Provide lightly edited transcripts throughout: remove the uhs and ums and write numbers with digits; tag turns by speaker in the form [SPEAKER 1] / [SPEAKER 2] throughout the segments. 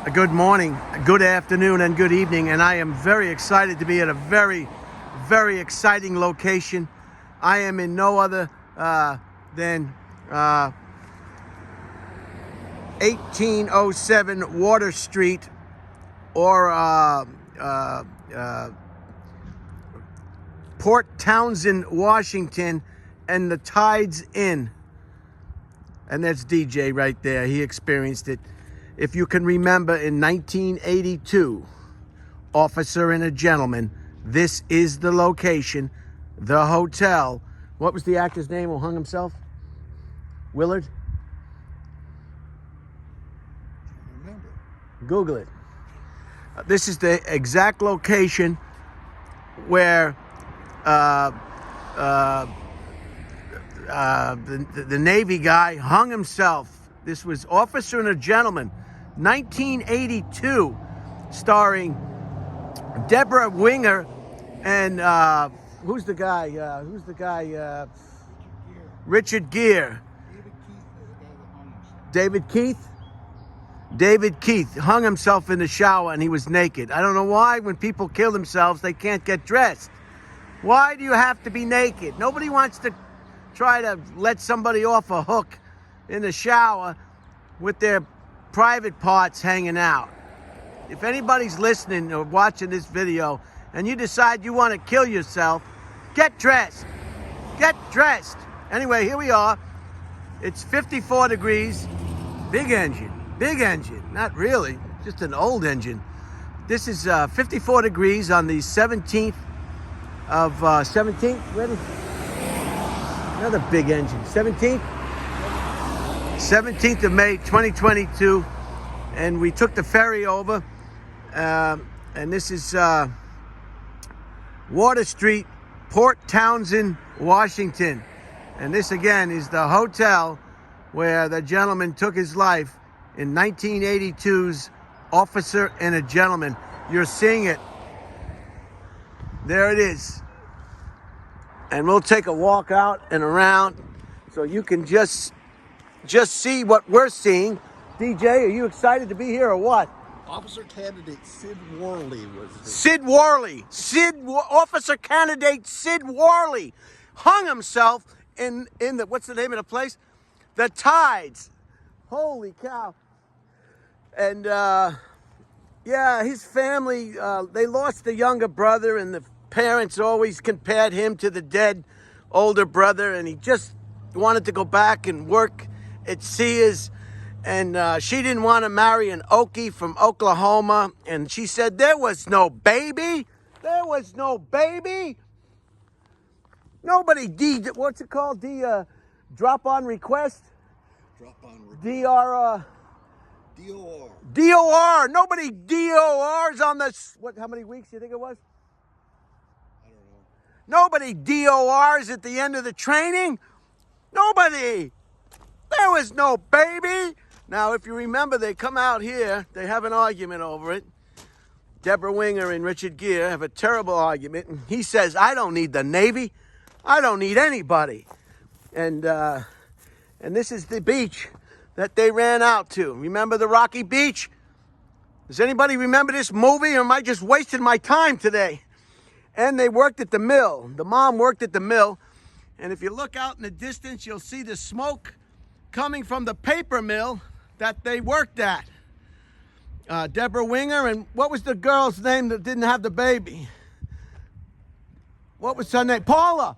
[SPEAKER 1] Good morning, good afternoon, and good evening. And I am very excited to be at a very, very exciting location. I am in no other than 1807 Water Street, or Port Townsend, Washington, and the Tides Inn. And that's DJ right there. He experienced it. If you can remember, in 1982, Officer and a Gentleman, this is the location, the hotel. What was the actor's name who hung himself? Willard?
[SPEAKER 2] Remember.
[SPEAKER 1] Google it. This is the exact location where the Navy guy hung himself. This was Officer and a Gentleman, 1982, starring Deborah Winger and who's the guy? Richard Gere. David Keith. David Keith hung himself in the shower and he was naked. I don't know why when people kill themselves they can't get dressed. Why do you have to be naked? Nobody wants to try to let somebody off a hook in the shower with their private parts hanging out. If anybody's listening or watching this video and you decide you want to kill yourself, get dressed. Get dressed. Anyway, here we are. It's 54 degrees. Big engine. Big engine. Not really. Just an old engine. This is 54 degrees on the 17th of 17th. Ready? Another big engine. 17th of May 2022, and we took the ferry over, and this is Water Street, Port Townsend, Washington, and this again is the hotel where the gentleman took his life in 1982's Officer and a Gentleman. You're seeing it. There it is. And we'll take a walk out and around so you can just see what we're seeing. DJ, are you excited to be here or what?
[SPEAKER 2] Officer candidate Sid Worley was his.
[SPEAKER 1] Sid Worley. Officer candidate Sid Worley hung himself in the, what's the name of the place? The Tides. Holy cow. And yeah, his family, they lost the younger brother, and the parents always compared him to the dead older brother, and he just wanted to go back and work at Sears, and she didn't want to marry an Okie from Oklahoma, and she said there was no baby. There was no baby. Nobody what's it called? Drop on request?
[SPEAKER 2] Drop on request.
[SPEAKER 1] DOR. DOR. Nobody DORs on this. How many weeks do you think it was?
[SPEAKER 2] I don't know.
[SPEAKER 1] Nobody DORs at the end of the training. Nobody. There was no baby. Now, if you remember, they come out here. They have an argument over it. Deborah Winger and Richard Gere have a terrible argument. And he says, I don't need the Navy. I don't need anybody. And this is the beach that they ran out to. Remember the Rocky Beach? Does anybody remember this movie, or am I just wasting my time today? And they worked at the mill. The mom worked at the mill. And if you look out in the distance, you'll see the smoke coming from the paper mill that they worked at. Deborah Winger, and what was the girl's name that didn't have the baby? What was her name? Paula's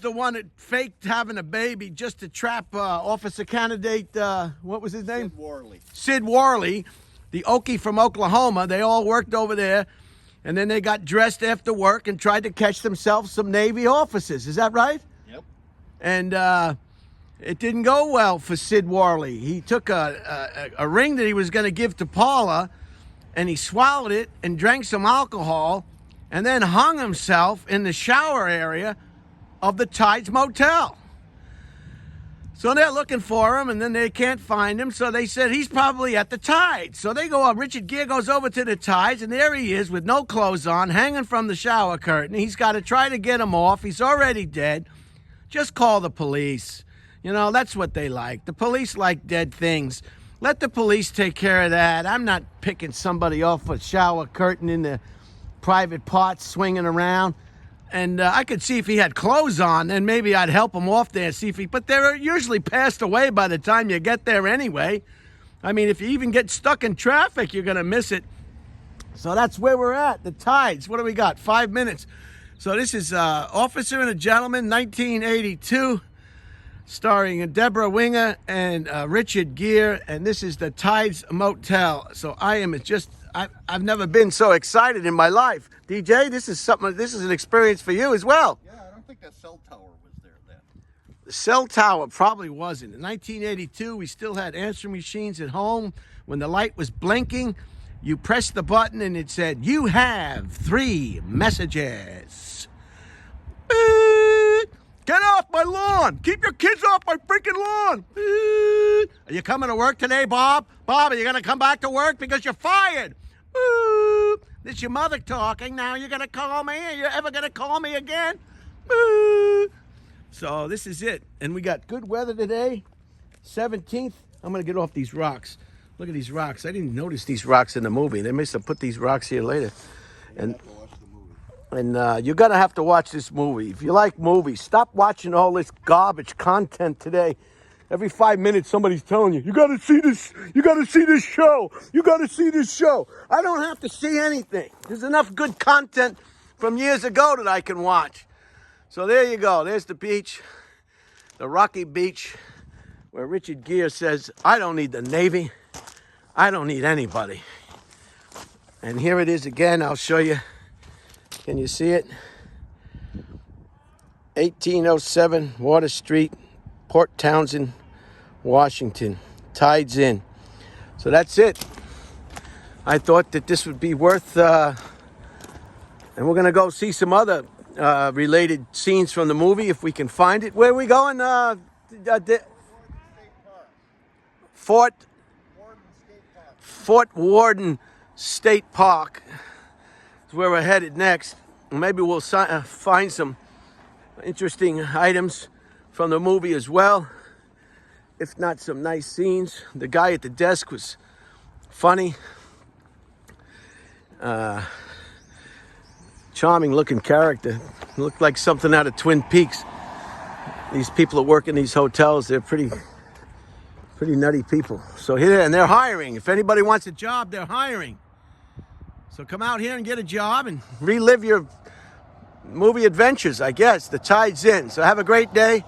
[SPEAKER 1] the one that faked having a baby just to trap officer candidate, what was his name?
[SPEAKER 2] Sid Worley.
[SPEAKER 1] Sid Worley, the Okie from Oklahoma. They all worked over there, and then they got dressed after work and tried to catch themselves some Navy officers. Is that right?
[SPEAKER 2] Yep.
[SPEAKER 1] And it didn't go well for Sid Worley. He took a ring that he was going to give to Paula, and he swallowed it and drank some alcohol, and then hung himself in the shower area of the Tides Motel. So they're looking for him, and then they can't find him, so they said he's probably at the Tides. So they go up, Richard Gere goes over to the Tides, and there he is with no clothes on, hanging from the shower curtain. He's got to try to get him off. He's already dead. Just call the police. You know, that's what they like. The police like dead things. Let the police take care of that. I'm not picking somebody off a shower curtain in the private parts swinging around. And I could see if he had clothes on, then maybe I'd help him off there, see if he... But they're usually passed away by the time you get there anyway. I mean, if you even get stuck in traffic, you're going to miss it. So that's where we're at, the Tides. What do we got? 5 minutes. So this is Officer and a Gentleman, 1982, starring Deborah Winger and Richard Gere. And this is the Tides Motel. So I am just... I've never been so excited in my life. DJ, this is an experience for you as well.
[SPEAKER 2] Yeah, I don't think that cell tower was there then.
[SPEAKER 1] The cell tower probably wasn't. In 1982, we still had answering machines at home. When the light was blinking, you pressed the button and it said, "You have 3 messages." Beep. Get off my lawn. Keep your kids off my freaking lawn. Beep. Are you coming to work today, Bob? Bob, are you going to come back to work because you're fired? Beep. This your mother talking. Now you're going to call me? Are you ever going to call me again? Beep. So this is it. And we got good weather today. 17th. I'm going to get off these rocks. Look at these rocks. I didn't notice these rocks in the movie. They must have put these rocks here later. And you're going to have to watch this movie. If you like movies, stop watching all this garbage content today. Every 5 minutes, somebody's telling you, you got to see this. You got to see this show. You got to see this show. I don't have to see anything. There's enough good content from years ago that I can watch. So there you go. There's the beach, the rocky beach, where Richard Gere says, "I don't need the Navy. I don't need anybody." And here it is again. I'll show you. Can you see it? 1807 Water Street, Port Townsend, Washington. Tides in. So that's it. I thought that this would be worth... and we're going to go see some other related scenes from the movie if we can find it. Where are we going? Fort Warden State Park is where we're headed next. Maybe we'll find some interesting items from the movie as well. If not, some nice scenes. The guy at the desk was funny. Charming looking character. Looked like something out of Twin Peaks. These people that work in these hotels, they're pretty nutty people. So here, and they're hiring. If anybody wants a job, they're hiring. So come out here and get a job and relive your movie adventures, I guess. The Tide's in. So have a great day.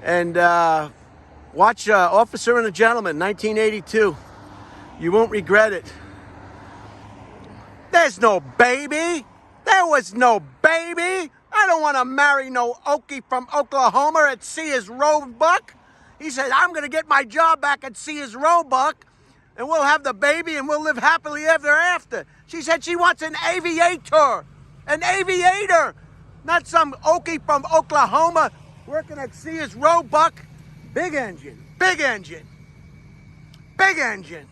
[SPEAKER 1] And watch Officer and a Gentleman, 1982. You won't regret it. There's no baby. There was no baby. I don't want to marry no Okie from Oklahoma at Sears Roebuck. He said, "I'm going to get my job back at Sears Roebuck, and we'll have the baby, and we'll live happily ever after." She said she wants an aviator. An aviator. Not some Okie from Oklahoma working at Sears Roebuck. Big engine. Big engine. Big engine.